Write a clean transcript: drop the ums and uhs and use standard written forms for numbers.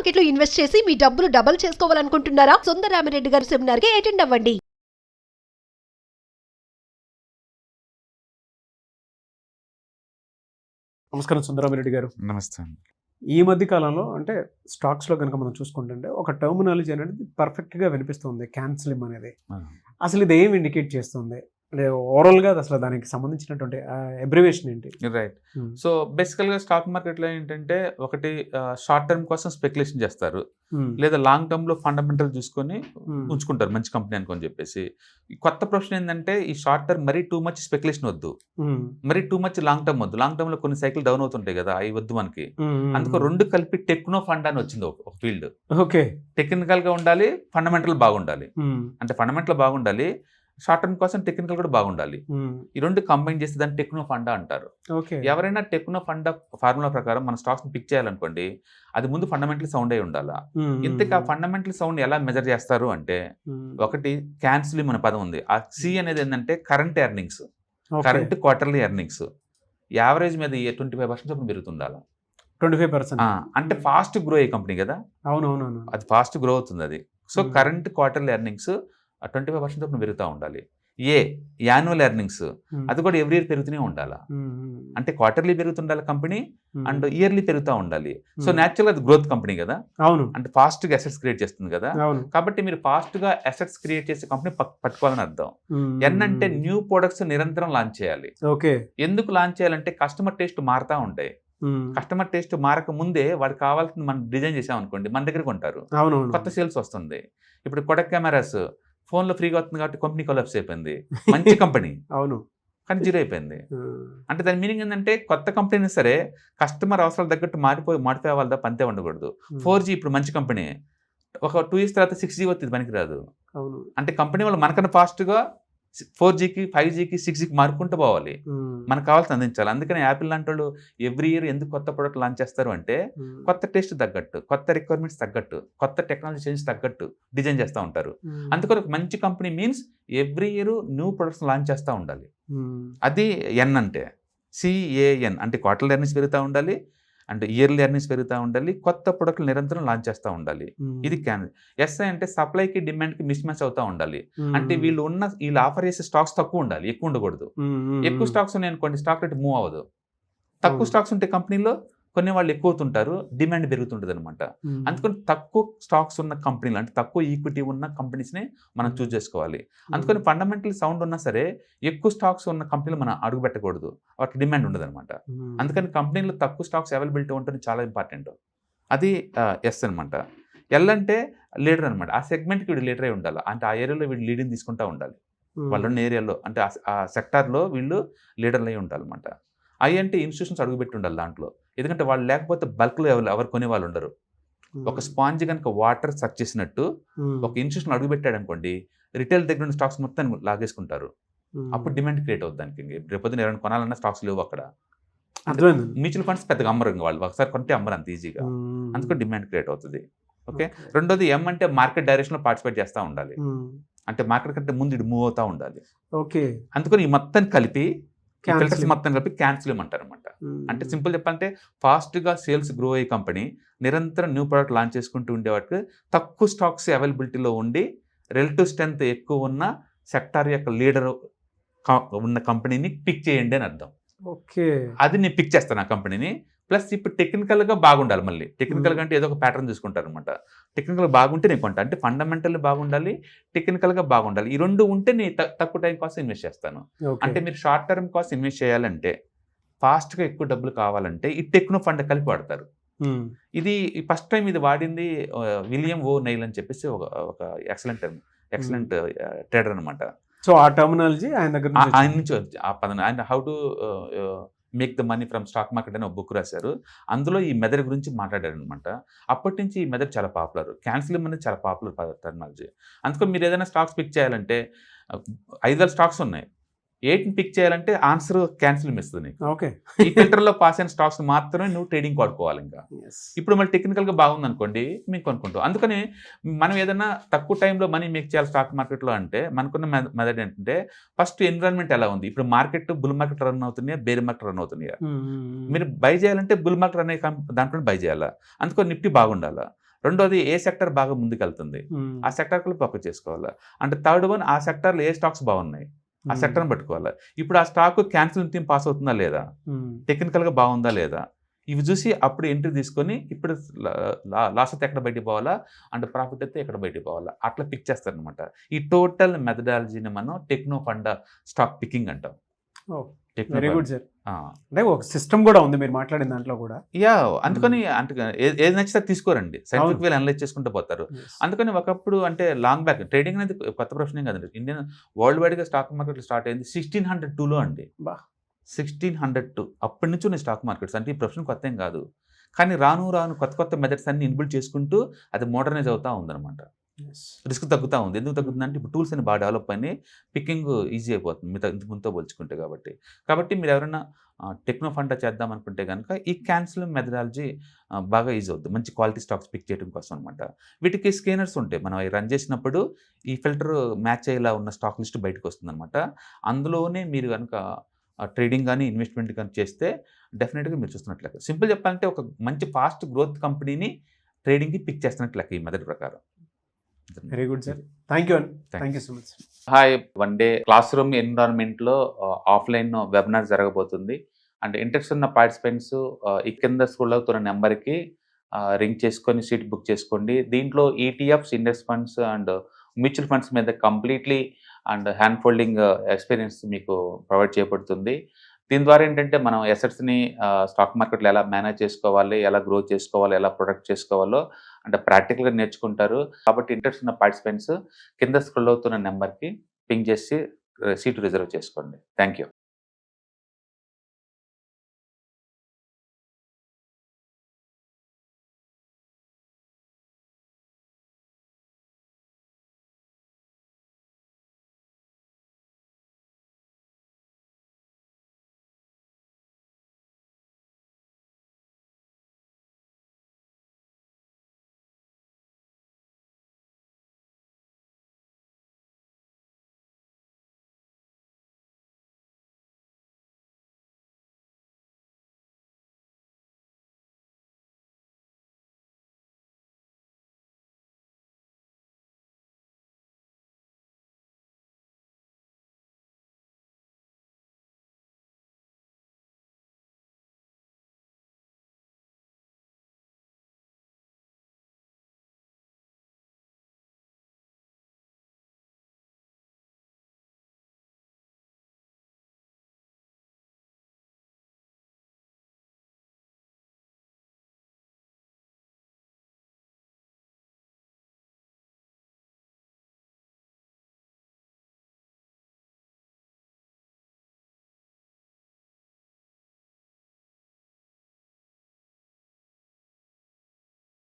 Market లో invest చేసి మీ డబ్బులు డబుల్ చేసుకోవాలనుకుంటున్నారా? సుందరరామిరెడ్డి గారి సెమినార్ కి అటెండ్ అవ్వండి. నమస్కారం సుందరరామిరెడ్డి గారు. నమస్తే అండి. ఈ మధ్య కాలంలో అంటే స్టాక్స్లో కనుక మనం చూసుకుంటుంటే ఒక టర్మినాలజీ అనేది పర్ఫెక్ట్గా వినిపిస్తుంది, క్యాన్సిలింగ్ అనేది. అసలు ఇది ఏం ఇండికేట్ చేస్తుంది? అంటే ఓవరాల్గా అసలు దానికి సంబంధించినటువంటి అబ్రివేషన్ ఏంటి? రైట్. సో బేసికల్గా స్టాక్ మార్కెట్లో ఏంటంటే ఒకటి షార్ట్ టర్మ్ కోసం స్పెక్యులేషన్ చేస్తారు, లేదా లాంగ్ టర్మ్లో ఫండమెంటల్ చూసుకొని ఉంచుకుంటారు మంచి కంపెనీ అనుకొని చెప్పేసి. కొత్త ప్రశ్న ఏంటంటే ఈ షార్ట్ టర్మ్ మరీ టూ మచ్ స్పెక్యులేషన్ వద్దు, మరీ టూ మచ్ లాంగ్ టర్మ్ వద్దు. లాంగ్ టర్మ్లో కొన్ని సైకిల్ డౌన్ అవుతుంటాయి కదా, అవి వద్దు మనకి. అందుకు రెండు కలిపి టెక్నో ఫండ్ అని వచ్చింది ఒక ఫీల్డ్. ఓకే, టెక్నికల్గా ఉండాలి, ఫండమెంటల్ బాగుండాలి. అంటే ఫండమెంటల్ బాగుండాలి, షార్ట్ టర్మ్ కోసం టెక్నికల్ కూడా బాగుండాలి. ఈ రెండు కంబైన్ చేస్తే దాన్ని టెక్నో ఫండా అంటారు. ఎవరైనా టెక్నో ఫండ్ ఫార్ములా ప్రకారం మన స్టాక్స్ పిక్ చేయాలనుకోండి, అది ముందు ఫండమెంటల్ సౌండ్ అయి ఉండాలా. ఇంతకు ఆ ఫండమెంటల్ సౌండ్ ఎలా మెజర్ చేస్తారు అంటే, ఒకటి క్యాన్సిలింగ్ అనే పదం ఉంది. ఆ సి అనేది ఏంటంటే current earnings, current quarterly earnings. Average మీద 25% పెరుగుతుండాలి. 25% అంటే ఫాస్ట్ గ్రో అయ్యే కంపెనీ కదా. అవునవును, అది ఫాస్ట్ గ్రో అవుతుంది అది. సో కరెంట్ క్వార్టర్లీ ఎర్నింగ్స్ 25% పెరుగుతూ ఉండాలి. యాన్యువల్ ఎర్నింగ్స్ అది కూడా ఎవ్రీ ఇయర్ పెరుగుతూనే ఉండాలి. అంటే క్వార్టర్లీ పెరుగుతుండాలి కంపెనీ, అండ్ ఇయర్లీ పెరుగుతూ ఉండాలి. సో న్యాచురల్గా అది గ్రోత్ కంపెనీ కదా. అవును, అంటే ఫాస్ట్గా అసెట్స్ క్రియేట్ చేస్తుంది కదా. కాబట్టి మీరు ఫాస్ట్గా అసెట్స్ క్రియేట్ చేసే కంపెనీ పట్టుకోవాలని అర్థం. ఎన్ అంటే న్యూ ప్రొడక్ట్స్ నిరంతరం లాంచ్ చేయాలి. ఓకే, ఎందుకు లాంచ్ చేయాలంటే కస్టమర్ టేస్ట్ మారుతూ ఉంటాయి. కస్టమర్ టేస్ట్ మారక ముందే వాడికి కావాల్సింది మనం డిజైన్ చేసామనుకోండి, మన దగ్గర కొంటారు, కొత్త సేల్స్ వస్తుంది. ఇప్పుడు కొడక్ కెమెరాస్ ఫోన్లో ఫ్రీగా వస్తుంది కాబట్టి కంపెనీ కొలాప్స్ అయిపోయింది. మంచి కంపెనీ అవును, కానీ జీరో అయిపోయింది. అంటే దాని మీనింగ్ ఏంటంటే కొత్త కంపెనీ సరే కస్టమర్ అవసరాలు తగ్గట్టు మాడిపోయే వాళ్ళ పంతే ఉండకూడదు. 4G ఇప్పుడు మంచి కంపెనీ, ఒక 2 years తర్వాత 6G వస్తుంది, పనికిరాదు. అంటే కంపెనీ వాళ్ళు మనకన్నా ఫాస్ట్గా 4Gకి 5Gకి 6Gకి మారుకుంటూ పోవాలి, మనకు కావాల్సిన అందించాలి. అందుకని యాపిల్ లాంటి వాళ్ళు ఎవ్రీ ఇయర్ ఎందుకు కొత్త ప్రోడక్ట్ లాంచ్ చేస్తారు అంటే, కొత్త టేస్ట్ తగ్గట్టు, కొత్త రిక్వైర్మెంట్స్ తగ్గట్టు, కొత్త టెక్నాలజీ చేంజ్ తగ్గట్టు డిజైన్ చేస్తూ ఉంటారు. అందుకని ఒక మంచి company means every year new products launch చేస్తూ ఉండాలి. అది ఎన్ అంటే. CAN అంటే క్వార్టర్లీ ఎర్నింగ్స్ పెరుగుతూ ఉండాలి, అంటే ఇయర్లీ ఎర్నింగ్స్ పెరుగుతూ ఉండాలి, కొత్త ప్రొడక్ట్లు నిరంతరం లాంచ్ చేస్తూ ఉండాలి. ఇది క్యాన్. SI అంటే సప్లైకి డిమాండ్కి మిస్ మ్యాచ్ అవుతూ ఉండాలి. అంటే వీళ్ళు ఆఫర్ చేసే స్టాక్స్ తక్కువ ఉండాలి, ఎక్కువ ఉండకూడదు. ఎక్కువ స్టాక్స్ ఉన్నాయి అనుకోండి, స్టాక్ రేట్ మూవ్ అవ్వదు. తక్కువ స్టాక్స్ ఉంటే కంపెనీలో కొన్ని వాళ్ళు ఎక్కువ అవుతుంటారు, డిమాండ్ పెరుగుతుంటుంది అనమాట. అందుకని తక్కువ స్టాక్స్ ఉన్న కంపెనీలు, అంటే తక్కువ ఈక్విటీ ఉన్న కంపెనీస్ని మనం చూస్ చేసుకోవాలి. అందుకని ఫండమెంటల్ సౌండ్ ఉన్నా సరే ఎక్కువ స్టాక్స్ ఉన్న కంపెనీలు మనం అడుగు పెట్టకూడదు, వాటికి డిమాండ్ ఉండదు అనమాట. అందుకని కంపెనీలో తక్కువ స్టాక్స్ అవైలబిలిటీ ఉంటుంది, చాలా ఇంపార్టెంట్. అది ఎస్ అనమాట. ఎల్ అంటే లీడర్ అనమాట. ఆ సెగ్మెంట్కి వీడు లీడర్ అయి ఉండాలి, అంటే ఆ ఏరియాలో వీడు లీడింగ్ తీసుకుంటూ ఉండాలి. వాళ్ళున్న ఏరియాలో అంటే ఆ సెక్టార్లో వీళ్ళు లీడర్లు అయి ఉండాలన్నమాట. ఐ అంటే ఇన్స్టిట్యూషన్స్ అడుగుపెట్టి ఉండాలి దాంట్లో, ఎందుకంటే వాళ్ళు లేకపోతే బల్క్లో ఎవరు కొనే వాళ్ళు ఉండరు. ఒక స్పాంజ్ కనుక వాటర్ సర్చ్ చేసినట్టు ఒక ఇన్స్టిట్యూషన్ అడుగుపెట్టాడు అనుకోండి, రిటైల్ దగ్గర ఉన్న స్టాక్స్ మొత్తం లాగేసుకుంటారు. అప్పుడు డిమాండ్ క్రియేట్ అవుతుంది దానికి. రేపొద్దున ఎవరైనా కొనాలన్నా స్టాక్స్ లేవు అక్కడ. మ్యూచువల్ ఫండ్స్ పెద్దగా అమ్మరు, వాళ్ళు ఒకసారి కొంటే అమ్మరు అంత ఈజీగా. అందుకని డిమాండ్ క్రియేట్ అవుతుంది. ఓకే. రెండోది ఎం అంటే మార్కెట్ డైరెక్షన్లో పార్టిసిపేట్ చేస్తూ ఉండాలి, అంటే మార్కెట్ కంటే ముందు ఇది మూవ్ అవుతూ ఉండాలి. ఓకే. అందుకని ఈ మొత్తం కలిపి ఫిల్టర్స్ మొత్తం కలిపి క్యాన్సిల్ అంటారు అనమాట. అంటే సింపుల్ చెప్పాలంటే ఫాస్ట్గా సేల్స్ గ్రో అయ్యే కంపెనీ నిరంతరం న్యూ ప్రోడక్ట్ లాంచ్ చేసుకుంటూ ఉండేవాటికి తక్కువ స్టాక్స్ అవైలబిలిటీలో ఉండి రిలేటివ్ స్ట్రెంత్ ఎక్కువ ఉన్న సెక్టార్ యొక్క లీడర్ ఉన్న కంపెనీని పిక్ చేయండి అని అర్థం. ఓకే, అది నేను పిక్ చేస్తాను ఆ కంపెనీని. ప్లస్ ఇప్పుడు టెక్నికల్గా బాగుండాలి. మళ్ళీ టెక్నికల్గా అంటే ఏదో ఒక ప్యాటర్న్ తీసుకుంటారు అనమాట. టెక్నికల్ బాగుంటే నేను కొంటా, అంటే ఫండమెంటల్ బాగుండాలి, టెక్నికల్గా బాగుండాలి. ఈ రెండు ఉంటే నేను తక్కువ టైం కోసం ఇన్వెస్ట్ చేస్తాను. అంటే మీరు షార్ట్ టర్మ్ కోసం ఇన్వెస్ట్ చేయాలంటే, ఫాస్ట్గా ఎక్కువ డబ్బులు కావాలంటే ఈ టెక్నో ఫండ్ కలిపి వాడతారు. ఇది ఫస్ట్ టైం ఇది వాడింది విలియం ఓ నైల్ అని చెప్పేసి ఒక ఎక్సలెంట్ ట్రేడర్ అనమాట. సో ఆ టర్మినాలజీ ఆయన నుంచి ఆ పదం, ఆయన how to make the money from stock market అని ఒక బుక్ రాశారు. అందులో ఈ మెథడ్ గురించి మాట్లాడారు అనమాట. అప్పటి నుంచి ఈ మెథడ్ చాలా పాపులర్. క్యాన్సిలింగ్ అనేది చాలా పాపులర్ టెక్నాలజీ. అందుకని మీరు ఏదైనా స్టాక్స్ పిక్ చేయాలంటే 5,000 స్టాక్స్ ఉన్నాయి, 8ని పిక్ చేయాలంటే ఆన్సర్ క్యాన్సిల్ ఇస్తుంది నీకు. ఓకే. ఈ ఫిల్టర్లో పాస్ అయిన స్టాక్స్ మాత్రమే నువ్వు ట్రేడింగ్ వాడుకోవాలి. ఇంకా ఇప్పుడు మళ్ళీ టెక్నికల్గా బాగుంది అనుకోండి, మీకు కొనుక్కుంటాం. అందుకని మనం ఏదైనా తక్కువ టైంలో మనీ మేక్ చేయాలి స్టాక్ మార్కెట్లో అంటే మనకున్న మెథడ్ ఏంటంటే, ఫస్ట్ ఎన్విరాన్మెంట్ ఎలా ఉంది, ఇప్పుడు మార్కెట్ బుల్ మార్కెట్ రన్ అవుతున్నాయా, బేర్ మార్కెట్ రన్ అవుతున్నాయా. మీరు బై చేయాలంటే బుల్ మార్కెట్ రన్ అయ్యే దాంట్లో బై చేయాలా. అందుకని నిఫ్టీ బాగుండాలా, రెండోది ఏ సెక్టర్ బాగా ముందుకెళ్తుంది, ఆ సెక్టర్కి ఫోకస్ చేసుకోవాలి. అంటే థర్డ్ వన్, ఆ సెక్టర్లో ఏ స్టాక్స్ బాగున్నాయి, ఆ సెక్టర్ని పట్టుకోవాలి. ఇప్పుడు ఆ స్టాక్ క్యాన్సిల్ థీమ్ పాస్ అవుతుందా లేదా, టెక్నికల్గా బాగుందా లేదా, ఇవి చూసి అప్పుడు ఎంట్రీ తీసుకొని ఇప్పుడు లాస్ అయితే ఎక్కడ బయటికి పోవాలా, అండ్ ప్రాఫిట్ అయితే ఎక్కడ బయటికి పోవాలా, అట్లా పిక్ చేస్తారనమాట. ఈ టోటల్ మెథడాలజీని మనం టెక్నో ఫండా స్టాక్ పికింగ్ అంటాం. Very good sir. అంటే ఒక సిస్టమ్ కూడా ఉంది మీరు మాట్లాడిన దాంట్లో కూడా. యా, అందుకని అంటే ఏది నచ్చితే తీసుకోరండి, సైంటిఫిక్ వేలు అనలైజ్ చేసుకుంటూ పోతారు. అందుకని ఒకప్పుడు అంటే లాంగ్ బ్యాక్ ట్రేడింగ్ అనేది కొత్త ప్రొఫెషన్ కదండి. ఇండియన్ వరల్డ్ వైడ్గా స్టాక్ మార్కెట్ స్టార్ట్ అయింది 1602లో అండి. 1602 అప్పటి నుంచి ఉన్నాయి స్టాక్ మార్కెట్స్. అంటే ఈ ప్రొఫెషన్ కొత్త ఏం కాదు, కానీ రాను రాను కొత్త కొత్త మెథడ్స్ అన్ని ఇన్బిల్డ్ చేసుకుంటూ అది మోడర్నైజ్ అవుతూ ఉందన్నమాట. రిస్క్ తగ్గుతూ ఉంది. ఎందుకు తగ్గుతుంది అంటే ఇప్పుడు టూల్స్ అన్ని బాగా డెవలప్ అయినాయి, పికింగ్ ఈజీ అయిపోతుంది ఇంత ముందుతో పోల్చుకుంటే. కాబట్టి మీరు ఎవరైనా టెక్నో ఫండా చేద్దాం అనుకుంటే కనుక ఈ క్యాన్సిల్ మెథడాలజీ బాగా ఈజీ అవుతుంది, మంచి క్వాలిటీ స్టాక్స్ పిక్ చేయడం కోసం అనమాట. వీటికి స్కేనర్స్ ఉంటాయి, మనం అవి రన్ చేసినప్పుడు ఈ ఫిల్టర్ మ్యాచ్ అయ్యేలా ఉన్న స్టాక్ లిస్ట్ బయటకు వస్తుంది అనమాట. అందులోనే మీరు కనుక ట్రేడింగ్ కానీ ఇన్వెస్ట్మెంట్ కానీ చేస్తే డెఫినెట్గా మీరు చూస్తున్నట్లయితే, సింపుల్ చెప్పాలంటే ఒక మంచి ఫాస్ట్ గ్రోత్ కంపెనీని ట్రేడింగ్కి పిక్ చేస్తున్నట్లయితే ఈ మెథడ్ ప్రకారం. Very good sir. Thank you so much. Hi, one day class room ఎన్విరాన్మెంట్లో ఆఫ్లైన్ వెబినార్ జరగబోతుంది. అంటే ఇంట్రెస్ట్ ఉన్న పార్టిసిపెంట్స్ ఈ కింద స్క్రోల్ అవుతున్న నెంబర్కి రింగ్ చేసుకొని సీట్ బుక్ చేసుకోండి. దీంట్లో ETFs, index funds and mutual funds మీద completely and hand holding experience మీకు ప్రొవైడ్ చేయబడుతుంది. దీని ద్వారా ఏంటంటే మనం ఎసెట్స్ని స్టాక్ మార్కెట్లో ఎలా మేనేజ్ చేసుకోవాలి, ఎలా గ్రో చేసుకోవాలి, ఎలా ప్రొటెక్ట్ చేసుకోవాలో అంటే ప్రాక్టికల్గా నేర్చుకుంటారు. కాబట్టి ఇంట్రెస్ట్ ఉన్న పార్టిసిపెంట్స్ కింద స్క్రోల్ అవుతున్న నెంబర్కి పింగ్ చేసి సీటు రిజర్వ్ చేసుకోండి. Thank you.